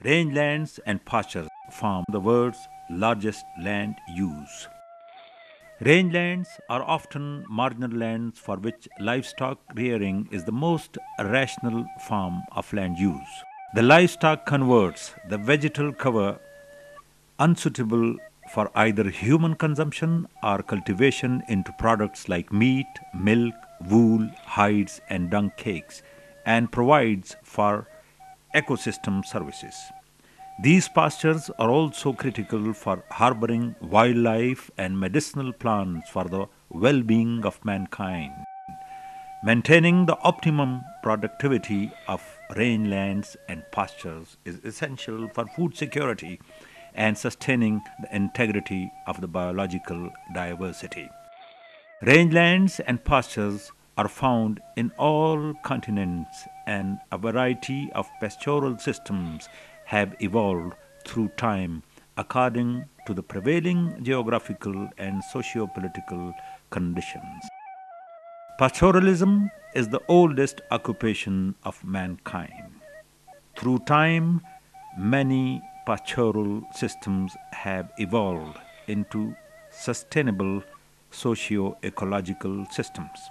Rangelands and pastures form the world's largest land use. Rangelands are often marginal lands for which livestock rearing is the most rational form of land use. The livestock converts the vegetal cover unsuitable for either human consumption or cultivation into products like meat, milk, wool, hides, and dung cakes, and provides for ecosystem services. These pastures are also critical for harboring wildlife and medicinal plants for the well-being of mankind. Maintaining the optimum productivity of rangelands and pastures is essential for food security and sustaining the integrity of the biological diversity. Rangelands and pastures are found in all continents, and a variety of pastoral systems have evolved through time according to the prevailing geographical and socio-political conditions. Pastoralism is the oldest occupation of mankind. Through time, many pastoral systems have evolved into sustainable socio-ecological systems.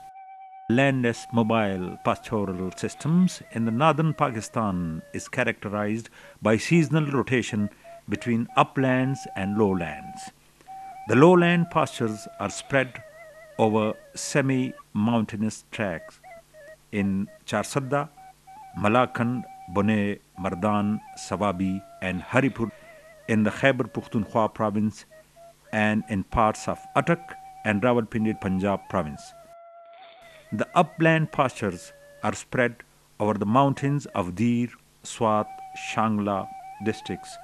Landless mobile pastoral systems in the northern Pakistan is characterized by seasonal rotation between uplands and lowlands. The lowland pastures are spread over semi-mountainous tracts in Charsadda, Malakand, Bone, Mardan, Sawabi, and Haripur in the Khyber Pakhtunkhwa province and in parts of Attock and Rawalpindi, Punjab province. The upland pastures are spread over the mountains of Dir, Swat, Shangla districts,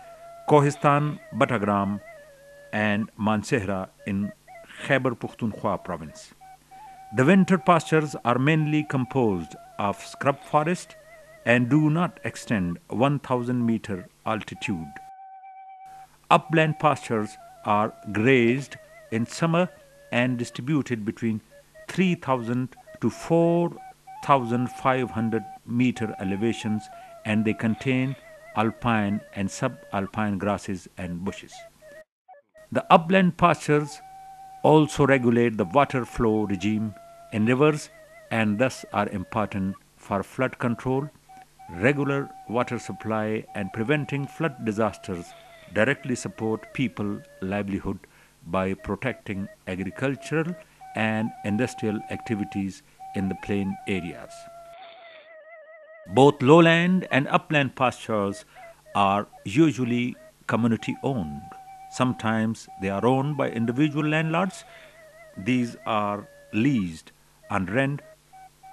Kohistan, Batagram, and Mansehra in Khyber Pakhtunkhwa province. The winter pastures are mainly composed of scrub forest and do not extend 1,000-meter altitude. Upland pastures are grazed in summer and distributed between 3,000 to 4,500 meter elevations, and they contain alpine and subalpine grasses and bushes. The upland pastures also regulate the water flow regime in rivers and thus are important for flood control, regular water supply, and preventing flood disasters. Directly support people livelihood by protecting agricultural and industrial activities in the plain areas. Both lowland and upland pastures are usually community owned. Sometimes they are owned by individual landlords. These are leased and rent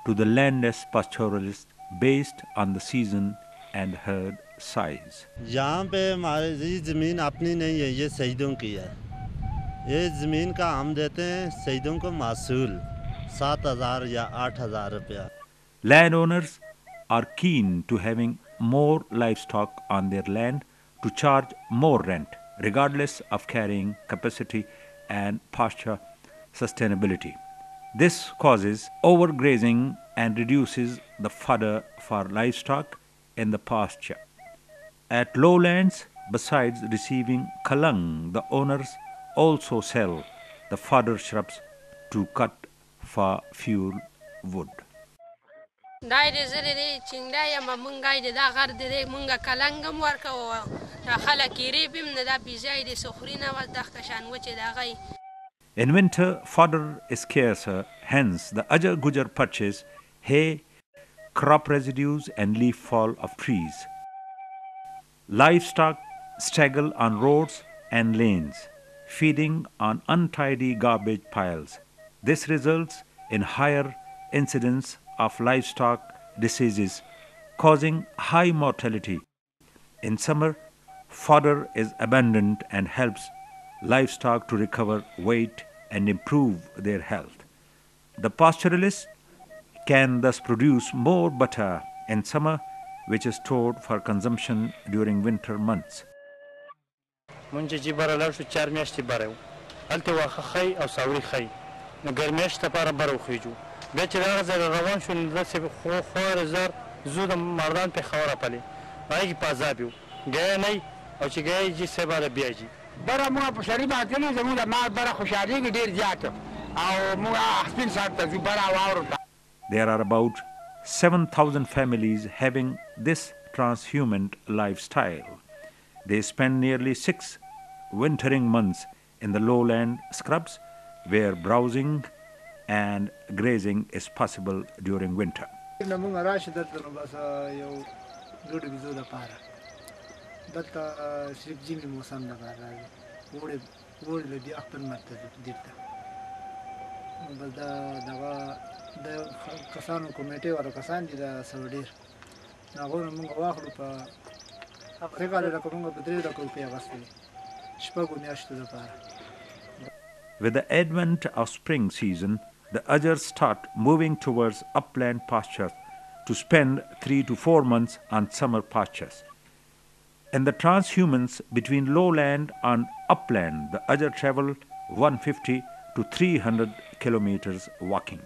to the landless pastoralists based on the season and herd size. यहाँ पे हमारी ज़मीन अपनी नहीं है, ये शहीदों की है। ये ज़मीन का हम देते हैं शहीदों को महसूल 7,000 या 8,000 रुपया. Landowners are keen to having more livestock on their land to charge more rent, regardless of carrying capacity and pasture sustainability. This causes overgrazing and reduces the fodder for livestock in the pasture. At lowlands, besides receiving kalang, the owners also sell the fodder shrubs to cut for fuel wood. In winter, fodder is scarcer, hence the Ajar purchase hay, crop residues, and leaf fall of trees. Livestock straggle on roads and lanes, feeding on untidy garbage piles. This results in higher incidence of livestock diseases, causing high mortality. In summer, fodder is abundant and helps livestock to recover weight and improve their health. The pastoralists can thus produce more butter in summer, which is stored for consumption during winter months. गए नहीं और چې गए जिससे बारे بیا جی بره موږ په شری باندې نه زموږ د مال بره خوشحالي کې ډیر زیات او موږ خپل سات ته بره واورو. There are about 7,000 families having this transhuman lifestyle. They spend nearly 6 wintering months in the lowland scrubs where browsing and grazing is possible during winter. موږ راشه دلته بس یو ګډ بيزو د پاره دلته صرف جیمی موسم نه راځي وړي له دې خپل مرکز دلته بس دا دغه د کسانو کمیټه ورو کسان دي د سعودي هغه موږ واخلو په هغه کال له کومه په 3 لک روپیا غوښتي شپږ میاشتې لپاره. With the advent of spring season, the Ajars start moving towards upland pastures to spend 3 to 4 months on summer pastures. In the transhumance between lowland and upland, the Ajar travel 150 to 300 kilometers walking.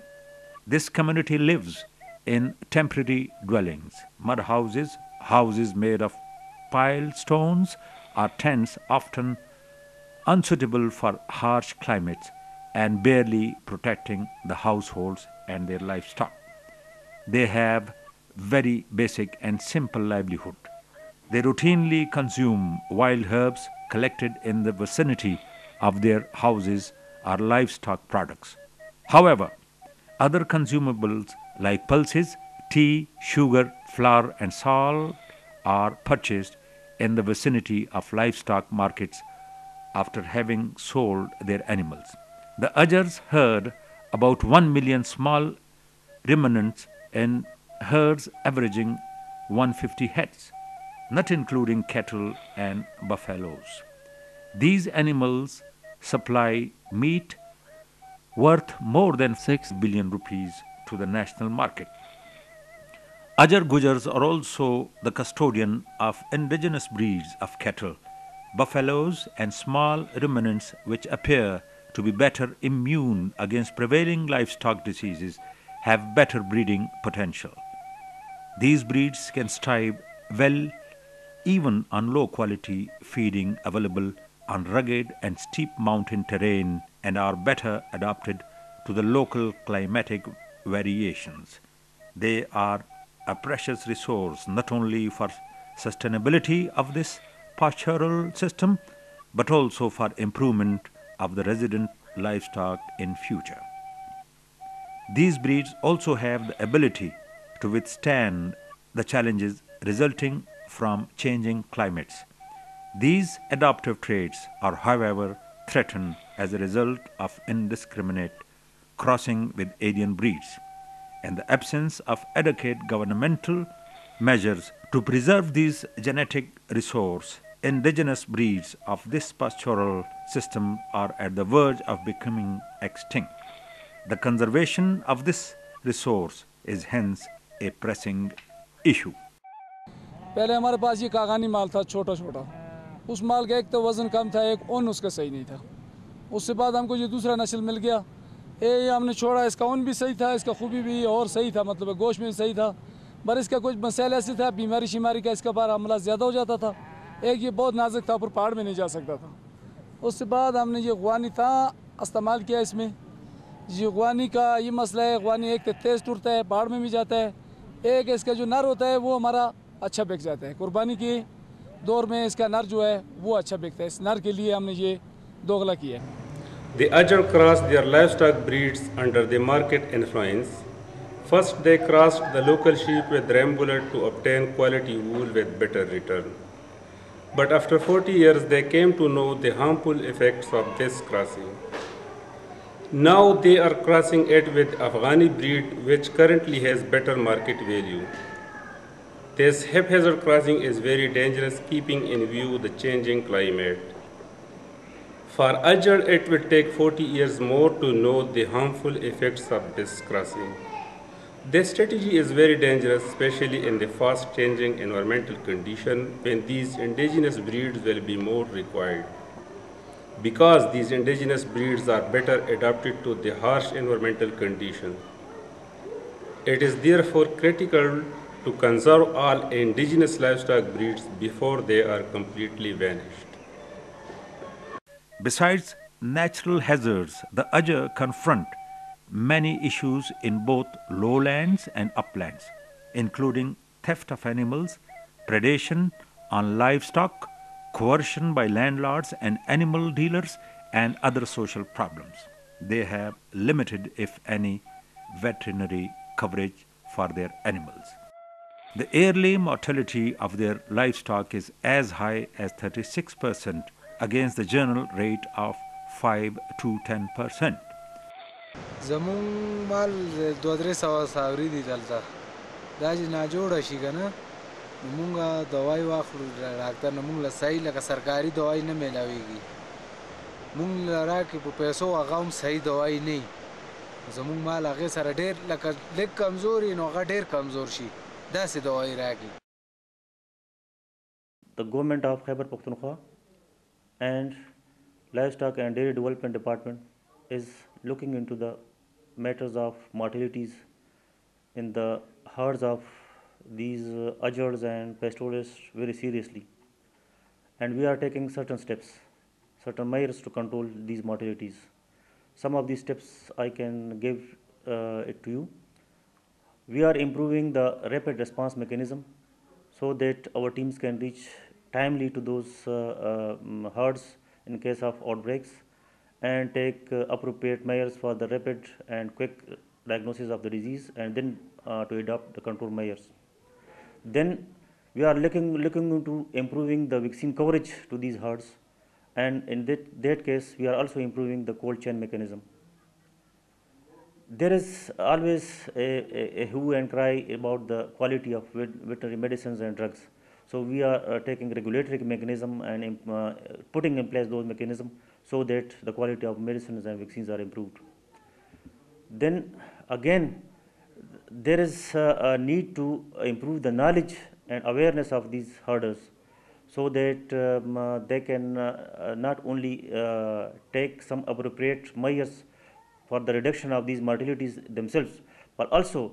This community lives in temporary dwellings, mud houses, houses made of piled stones, or tents often unsuitable for harsh climates and barely protecting the households and their livestock. They have very basic and simple livelihood. They routinely consume wild herbs collected in the vicinity of their houses or livestock products. However, other consumables like pulses, tea, sugar, flour, and salt are purchased in the vicinity of livestock markets after having sold their animals. The Ajars herd about 1 million small ruminants in herds averaging 150 heads, not including cattle and buffaloes. These animals supply meat worth more than 6 billion rupees to the national market. Ajar Gujars are also the custodian of indigenous breeds of cattle, buffaloes, and small ruminants which appear to be better immune against prevailing livestock diseases, have better breeding potential. These breeds can strive well even on low quality feeding available on rugged and steep mountain terrain and are better adapted to the local climatic variations. They are a precious resource not only for sustainability of this pastoral system but also for improvement of the resident livestock in future. These breeds also have the ability to withstand the challenges resulting from changing climates. These adaptive traits are, however, threatened as a result of indiscriminate crossing with alien breeds and the absence of adequate governmental measures to preserve these genetic resource. Indigenous breeds of this pastoral system are at the verge of becoming extinct. The conservation of this resource is hence a pressing issue. पहले हमारे पास ये कागानी माल था छोटा छोटा, उस माल का एक तो वज़न कम था, एक ऊन उसका सही नहीं था। उसके बाद हमको ये दूसरा नस्ल मिल गया, ये हमने छोड़ा, इसका ऊन भी सही था, इसका खूबी भी और सही था, मतलब गोश्त में सही था, पर इसका कुछ मसाला ऐसे था, बीमारी शिमारी का इसका बार हमला ज़्यादा हो जाता था। एक ये बहुत नाजुक था, पर पहाड़ में नहीं जा सकता था। उसके बाद हमने ये ग़वानी था इस्तेमाल किया इसमें। ये ग़वानी का ये मसला है, ग़वानी एक तो तेज़ टूटता है, पहाड़ में भी जाता है, एक इसका जो नर होता है वो हमारा अच्छा बिक जाता है। कुर्बानी के दौर में इसका नर जो है वो अच्छा बिकता है, इस नर के लिए हमने ये दोगला किया है। The Ajars crossed their livestock breeds under the market influence. First, they crossed the local sheep with Rambulet to obtain quality wool with better return. But after 40 years, they came to know the harmful effects of this crossing. Now they are crossing it with Afghani breed, which currently has better market value. This haphazard crossing is very dangerous, keeping in view the changing climate. For Ajars, it will take 40 years more to know the harmful effects of this crossing. This strategy is very dangerous, especially in the fast-changing environmental condition when these indigenous breeds will be more required. Because these indigenous breeds are better adapted to the harsh environmental conditions. It is therefore critical to conserve all indigenous livestock breeds before they are completely vanished. Besides natural hazards, the Ajars confront many issues in both lowlands and uplands, including theft of animals, predation on livestock, coercion by landlords and animal dealers, and other social problems. They have limited, if any, veterinary coverage for their animals. The yearly mortality of their livestock is as high as 36% against the general rate of 5 to 10%. زمون مال 2-3 ساوري دي دلته دا چې ناجوړه شي که نه نو مونږ دوای واخلو ډاکټر نه مونږ له صحیح لکه سرکاري دوای نه میلاویږي مونږ له راکړي په پیسو هغه هم صحیح دوای نه وي زمونږ مال هغې سره ډېر لکه لږ کمزور وي نو هغه ډېر کمزور شي داسې دوای راکړي. The government of Khyber Pakhtunkhwa and Livestock and Dairy Development Department is looking into the matters of mortalities in the herds of these Ajars and Pastoralists very seriously, and we are taking certain steps, certain measures to control these mortalities. Some of these steps I can give it to you. We are improving the rapid response mechanism so that our teams can reach timely to those herds in case of outbreaks and take appropriate measures for the rapid and quick diagnosis of the disease, and then to adopt the control measures. Then we are looking into improving the vaccine coverage to these herds, and in that case we are also improving the cold chain mechanism. There is always a hue and cry about the quality of veterinary medicines and drugs. So we are taking regulatory mechanism and putting in place those mechanisms so that the quality of medicines and vaccines are improved. Then again, there is a need to improve the knowledge and awareness of these herders so that they can not only take some appropriate measures for the reduction of these mortalities themselves, but also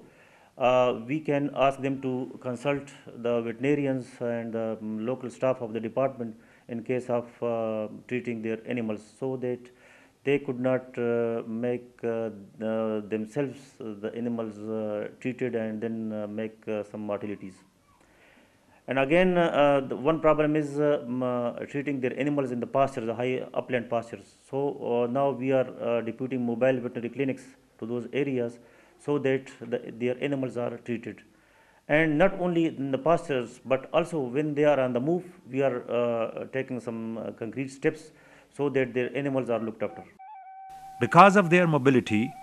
we can ask them to consult the veterinarians and the local staff of the department in case of treating their animals, so that they could not make themselves the animals treated and then make some mortalities. And again, one problem is treating their animals in the pastures, the high upland pastures. So now we are deputing mobile veterinary clinics to those areas so that their animals are treated. And not only in the pastures, but also when they are on the move, we are taking some concrete steps so that their animals are looked after. Because of their mobility,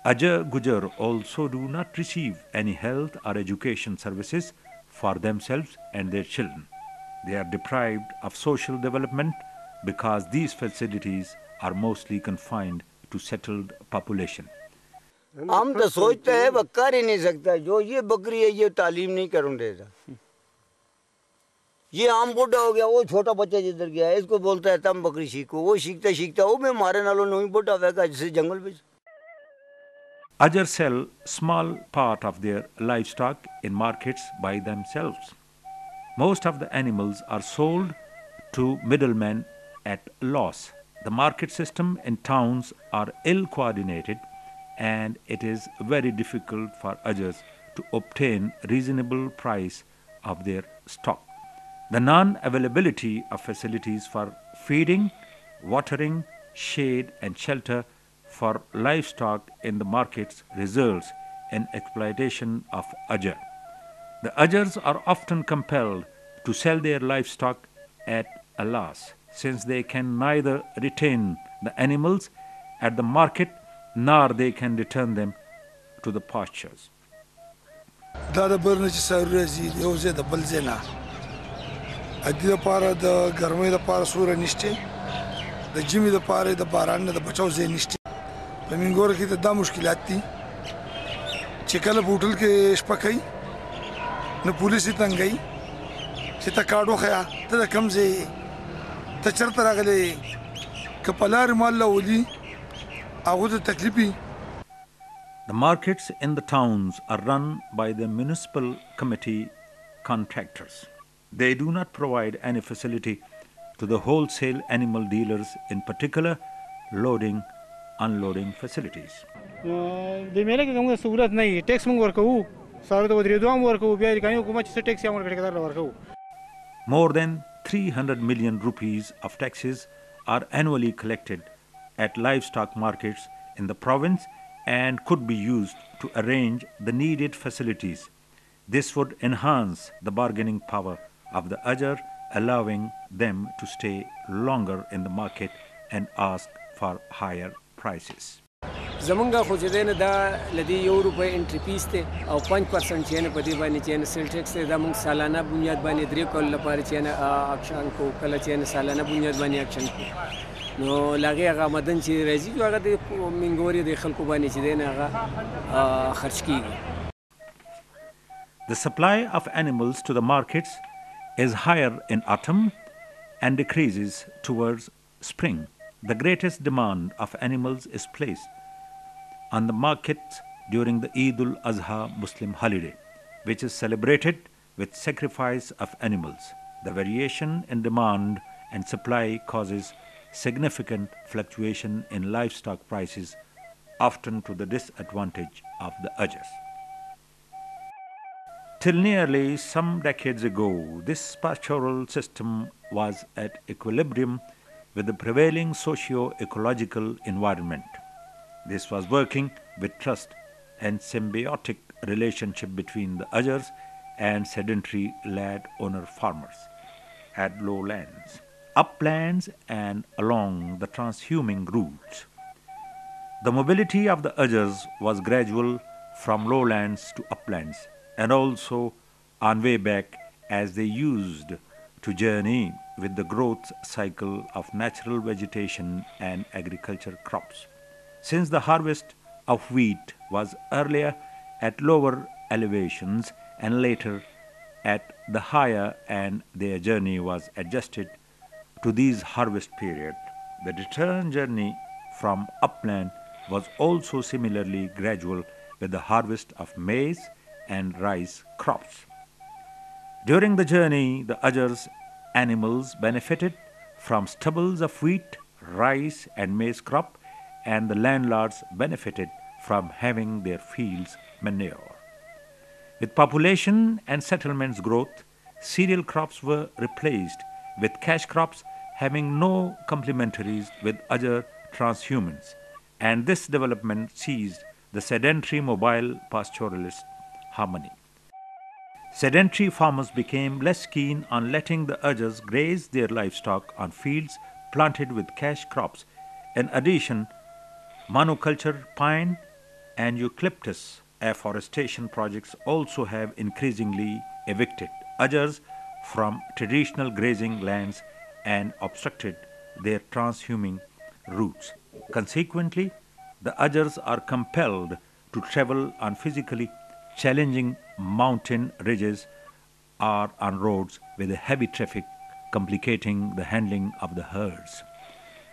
Ajar Gujar also do not receive any health or education services for themselves and their children. They are deprived of social development because these facilities are mostly confined to settled population. हम तो सोचते हैं वो कर ही नहीं सकता, जो ये बकरी है ये तालीम नहीं करूँ देता, ये आम बुढ़ा हो गया, वो छोटा बच्चा जिधर गया इसको बोलता है तम बकरी सीखो, वो सीखता सीखता वो मैं मारे नालों नहीं बुढ़ा होगा जिससे जंगल में. Ajars sell small part of their livestock in markets by themselves. Most of the animals are sold to middlemen at loss. The market system in towns are ill coordinated, and it is very difficult for Ajars to obtain reasonable price of their stock. The non-availability of facilities for feeding, watering, shade and shelter for livestock in the markets results in exploitation of Ajar. The Ajars are often compelled to sell their livestock at a loss, since they can neither retain the animals at the market nor they can return them to the pastures. پمینګور کې دا مشکلات دي چې کله بوتل کې شپکای نو پولیس تنګي چې تا کاډو خیا ته کم زی ته چرته راغلي کپلار مال ولي هغه ته تکلیفي. The markets in the towns are run by the municipal committee contractors. They do not provide any facility to the wholesale animal dealers, in particular loading, unloading facilities. د میله کې کومه سہولت نه وي ټیکس موږ ورکوو ساره د ودرېدو هم ورکوو بیا د قانون حکومت چې ټیکس یې هم ورکړي ورکوو. More than 300 million rupees of taxes are annually collected at livestock markets in the province and could be used to arrange the needed facilities. This would enhance the bargaining power of the Ajar, allowing them to stay longer in the market and ask for higher prices. زمونږ خو چې دی نه دا له دې €1 انټري فیس دی او 5% چې نه په دې باندې چې نه سیل ټیکس دی دا موږ سالانه بنیاد باندې 3 کال لپاره چې نه اکشن کو کله چې نه سالانه بنیاد باندې اکشن کو نو لاغه هغه مدن چې راځي هغه د منګوري د خلکو باندې چې دی نه هغه خرج کیږي. The supply of animals to the markets is higher in autumn and decreases towards spring. The greatest demand of animals is placed on the markets during the Eid al-Azha Muslim holiday, which is celebrated with sacrifice of animals. The variation in demand and supply causes significant fluctuation in livestock prices, often to the disadvantage of the Ajars. Till nearly some decades ago, this pastoral system was at equilibrium with the prevailing socio-ecological environment. This was working with trust and symbiotic relationship between the Ajars and sedentary landowner farmers at lowlands, uplands and along the transhuming routes. The mobility of the Ajars was gradual from lowlands to uplands and also on way back as they used to journey with the growth cycle of natural vegetation and agriculture crops. Since the harvest of wheat was earlier at lower elevations and later at the higher and their journey was adjusted to these harvest period, the return journey from upland was also similarly gradual with the harvest of maize and rice crops. During the journey, the Ajars animals benefited from stubbles of wheat, rice and maize crop, and the landlords benefited from having their fields manure. With population and settlements growth, cereal crops were replaced with cash crops having no complementaries with other transhumance, and this development seized the sedentary mobile pastoralist harmony. Sedentary farmers became less keen on letting the Ajars graze their livestock on fields planted with cash crops. In addition, monoculture, pine and eucalyptus afforestation projects also have increasingly evicted Ajars from traditional grazing lands and obstructed their transhuming routes. Consequently, the Ajars are compelled to travel on physically challenging mountain ridges or on roads with a heavy traffic, complicating the handling of the herds.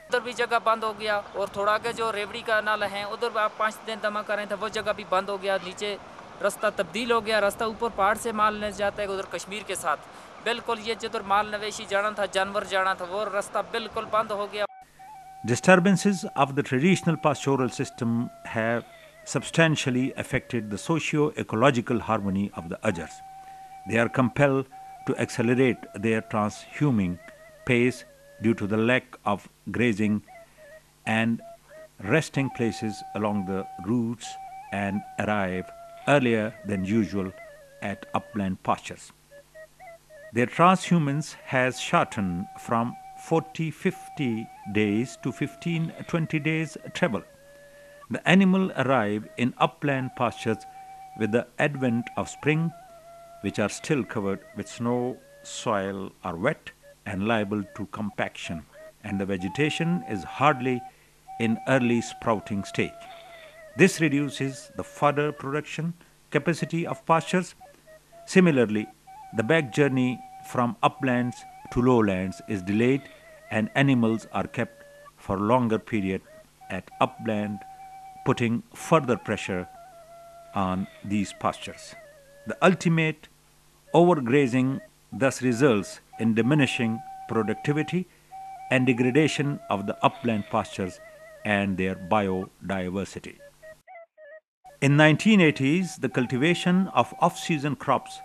उधर भी जगह बंद हो गया और थोड़ा के जो रेवड़ी का नाला है उधर आप 5 दिन जमा करें तो वो जगह भी बंद हो गया. नीचे रास्ता तब्दील हो गया, रास्ता ऊपर पहाड़ से माल ले जाता है उधर कश्मीर के साथ. बिल्कुल ये जिधर माल नवेशी जाना था, जानवर जाना था, वो रास्ता बिल्कुल बंद हो गया. Disturbances of the traditional pastoral system have substantially affected the socio-ecological harmony of the Ajars. They are compelled to accelerate their transhuming pace due to the lack of grazing and resting places along the routes and arrive earlier than usual at upland pastures. Their transhumance has shortened from 40-50 days to 15-20 days travel. The animal arrive in upland pastures with the advent of spring, which are still covered with snow, soil are wet and liable to compaction, and the vegetation is hardly in early sprouting stage. This reduces the fodder production capacity of pastures. Similarly, the back journey from uplands to lowlands is delayed and animals are kept for longer period at upland, putting further pressure on these pastures. The ultimate overgrazing thus results in diminishing productivity and degradation of the upland pastures and their biodiversity. In 1980s, the cultivation of off-season crops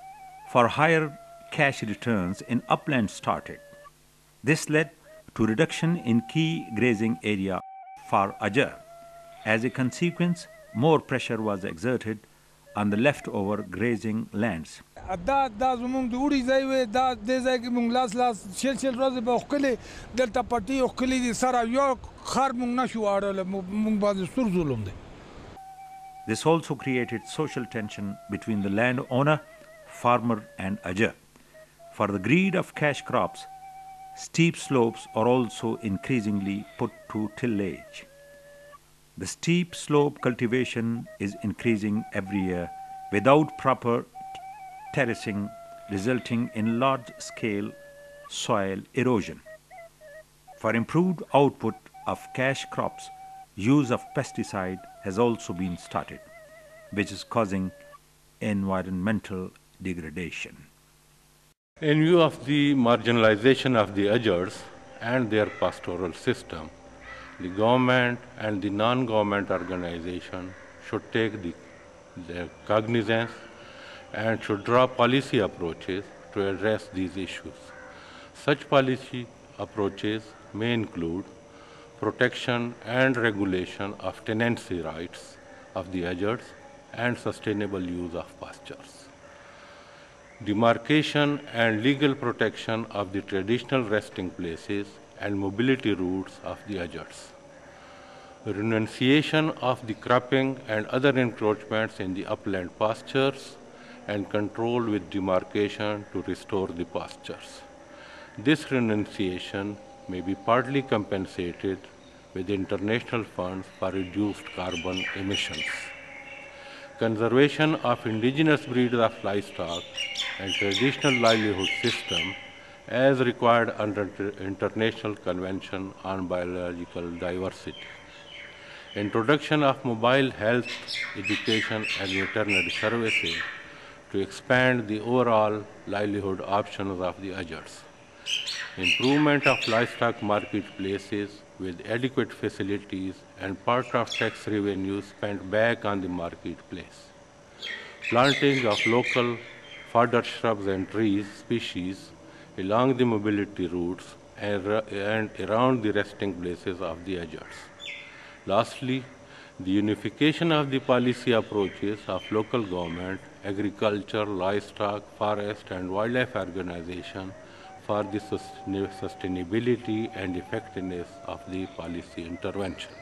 for higher cash returns in upland started. This led to reduction in key grazing area for Ajars. As a consequence, more pressure was exerted on the leftover grazing lands. This also created social tension between the landowner, farmer, and Ajars. For the greed of cash crops, steep slopes are also increasingly put to tillage. The steep slope cultivation is increasing every year without proper terracing, resulting in large-scale soil erosion. For improved output of cash crops, use of pesticide has also been started, which is causing environmental degradation. In view of the marginalization of the Ajars and their pastoral system, the government and the non-government organization should take their cognizance and should draw policy approaches to address these issues. Such policy approaches may include protection and regulation of tenancy rights of the Ajars and sustainable use of pastures, demarcation and legal protection of the traditional resting places and mobility routes of the Ajars, renunciation of the cropping and other encroachments in the upland pastures, and control with demarcation to restore the pastures. This renunciation may be partly compensated with international funds for reduced carbon emissions. Conservation of indigenous breeds of livestock and traditional livelihood system as required under the International Convention on Biological Diversity. Introduction of mobile health, education and veterinary services to expand the overall livelihood options of the Ajars. Improvement of livestock marketplaces with adequate facilities and part of tax revenue spent back on the marketplace. Planting of local fodder shrubs and trees species along the mobility routes and around the resting places of the Ajars. Lastly, the unification of the policy approaches of local government, agriculture, livestock, forest and wildlife organization for the sustainability and effectiveness of the policy intervention.